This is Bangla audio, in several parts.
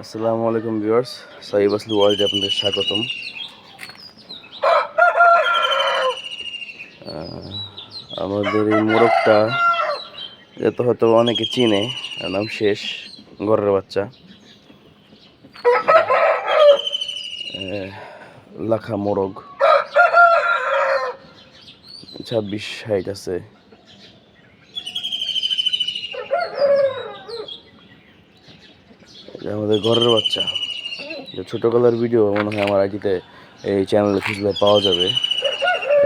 আসসালামু আলাইকুম ভিউয়ার্স, সাইব আসলি ওয়ার্ল্ডে আপনাদের স্বাগতম। আমাদের এই মোরগটা এত হয়তো অনেকে চিনে, এর নাম শেষ, ঘরের বাচ্চা, লাখা মোরগ, 26 হাইট আছে। আমাদের ঘরের বাচ্চা ছোটোবেলার ভিডিও মনে হয় আমার আইডিতে এই চ্যানেলে খুঁজলে পাওয়া যাবে।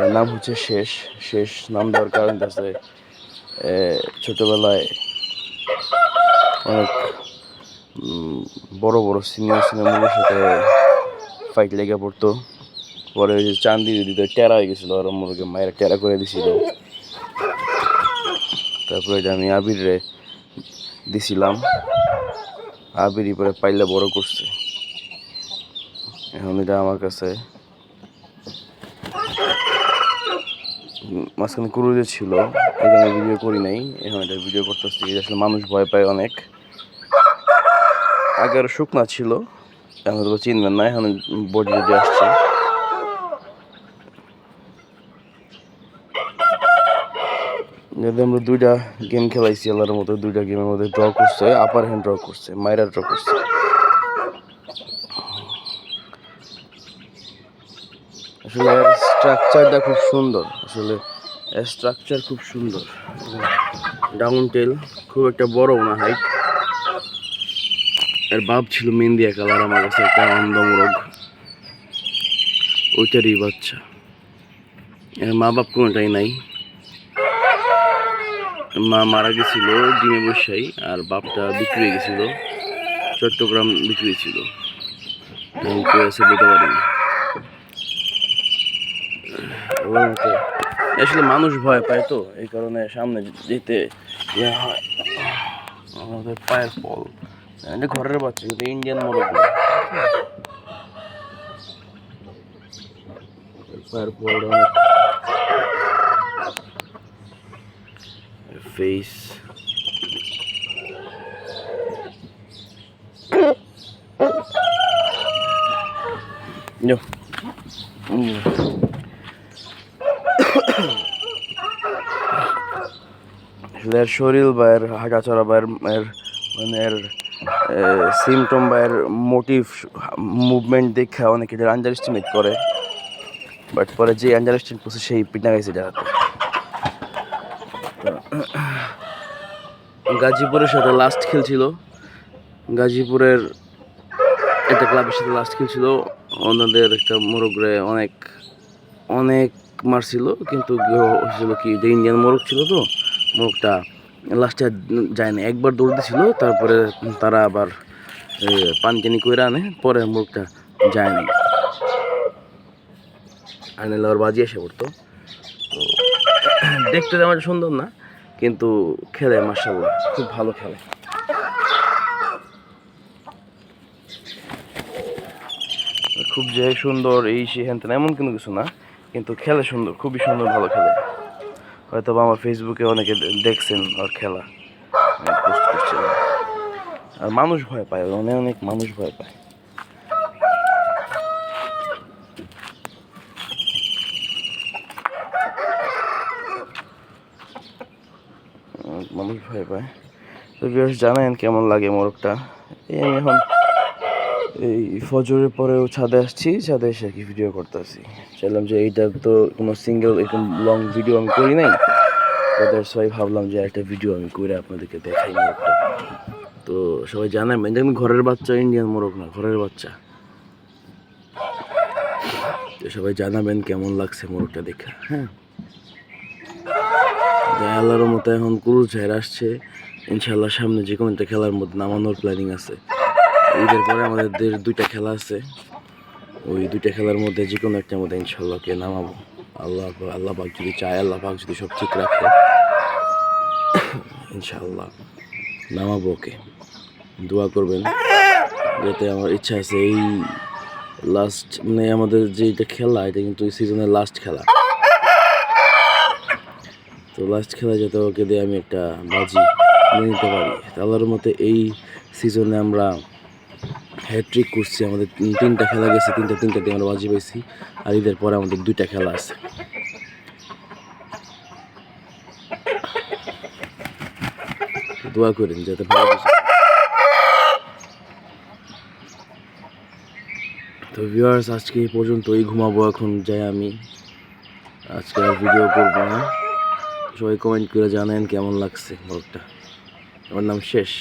এর নাম হচ্ছে শেষ। শেষ নাম দেওয়ার কারণ আছে ছোটোবেলায় অনেক বড় বড় সিনিয়র মুরগির সাথে ফাইট লেগে পড়তো। পরে ওই যে চান্দি দিতে টেরা হয়ে গেছিলো, আর মুরগি মায়ের টেরা করে দিছিল। তারপরে এটা আমি আবিরে দিছিলাম, আবিরই পরে পাইলে বড় করছে। এখন এটা আমার কাছে মাঝখানে কুরুজে ছিল, এখানে ভিডিও করি নাই, এখন এটা ভিডিও করতেছি। আসলে মানুষ ভয় পায় অনেক। আগে আরো শুকনা ছিল, এখন তো চিনবেন না, এখন বডি বডি আসছে। যদি আমরা দুইটা গেম খেলাইছি আল্লাহর মতো, দুইটা গেমের মধ্যে ড্র করছে, আপার হ্যান্ড ড্র করছে, মাইরা ড্র করছে। আসলে এর স্ট্রাকচারটা খুব সুন্দর, আসলে এর স্ট্রাকচার খুব সুন্দর। ডাউন টেল, খুব একটা বড় না হাইট। এর বাপ ছিল মেহেন্দিয়া কালার, আমার কাছে একটা অন্ধ মোরগ, ওইটারই বাচ্চা। এর মা বাপ কোনোটাই নাই, মা মারা গেছিল ডিমে বসাই, আর বাপটা বিক্রি হয়ে গেছিল, চট্টগ্রাম বিক্রি হয়েছিল। কেউ আছে বলতে পারিনি। আসলে মানুষ ভয় পায় তো, এই কারণে সামনে যেতে ইয়ে হয়। আমাদের পায়ের ফল, এটা ঘরের বাচ্চা, কিন্তু ইন্ডিয়ান মোরগ না। পায়ের ফল অনেক ফেস। এর শরীর বা এর হাঁটাচড়া বা এর মানে এর সিমটম বা এর মোটিভ মুভমেন্ট দেখে অনেকে এদের আন্ডার এস্টিমেট করে, বাট পরে যে আন্ডার এস্টিমেট করছে সেই পিটনা গেছে যাতে। গাজীপুরের সাথে লাস্ট খেলছিল, গাজীপুরের একটা ক্লাবের সাথে লাস্ট খেলছিল, ওনাদের একটা মোরগরে অনেক অনেক মারছিল, কিন্তু হয়েছিল কি যে ইন্ডিয়ান মোরগ ছিল তো, মোরগটা লাস্টে যায় না, একবার দৌড় দিছিল, তারপরে তারা আবার পানি টানি করে আনে, পরে মোরগটা যায় না, আনে আবার বাজি এসে পড়তো। তো দেখতে তেমন সুন্দর না, কিন্তু খেলে মাশাআল্লাহ খুব ভালো খেলে। খুব যে সুন্দর এই সেখান এমন কোনো কিছু না, কিন্তু খেলে সুন্দর, খুবই সুন্দর, ভালো খেলে। হয়তো আমার ফেসবুকে অনেকে দেখছেন ওর খেলা, পোস্ট করছিল। আর মানুষ ভয় পায়, অনেক অনেক মানুষ ভয় পায়। মানুষ ভয় পায়। তো ভিউয়ার্স জানেন কেমন লাগে মোরগটা। এই আমি এখন এই ফজরের পরেও ছাদে আসছি, ছাদে এসে কি ভিডিও করতেছি। চাইলাম যে এইটা তো কোনো সিঙ্গেল এরকম লং ভিডিও আমি করি নাই, তাদের সবাই ভাবলাম যে একটা ভিডিও আমি করে আপনাদেরকে দেখাই মোরগটা। তো সবাই জানাবেন, দেখুন ঘরের বাচ্চা, ইন্ডিয়ান মোরগ না, ঘরের বাচ্চা। তো সবাই জানাবেন কেমন লাগছে মোরগটা দেখে। হ্যাঁ, আল্লাহর মতো এখন কুরুচ ঝাড় আসছে, ইনশাল্লাহ সামনে যে কোনো একটা খেলার মধ্যে নামানোর প্ল্যানিং আছে। ঈদের পরে আমাদের দুইটা খেলা আছে, ওই দুইটা খেলার মধ্যে যে কোনো একটার মধ্যে ইনশাল্লাহকে নামাবো। আল্লাহ পাক যদি চায়, আল্লাহ পাক যদি সব ঠিক রাখে, ইনশাল্লাহ নামাবো ওকে। দোয়া করবেন, যাতে আমার ইচ্ছা আছে এই লাস্ট, মানে আমাদের যে এটা খেলা, এটা কিন্তু এই সিজনের লাস্ট খেলা। তো লাস্ট খেলা যাতে ওকে দিয়ে আমি একটা বাজি নিয়ে নিতে পারি। আল্লাহর মতে এই সিজনে আমরা হ্যাট্রিক করছি, আমাদের 3টা খেলা গেছে, তিনটাতে আমরা বাজি পাইছি। আর ঈদের পরে আমাদের 2টা খেলা আছে। দোয়া করেন যাতে ভালো কিছু। তো ভিউয়ার্স, আজকে এই পর্যন্তই, ঘুমাবো এখন যাই আমি, আজকে আর ভিডিও করবো না। সবাই কমেন্ট করে জানেন কেমন লাগছে ব্লগটা। আমার নাম শেষ।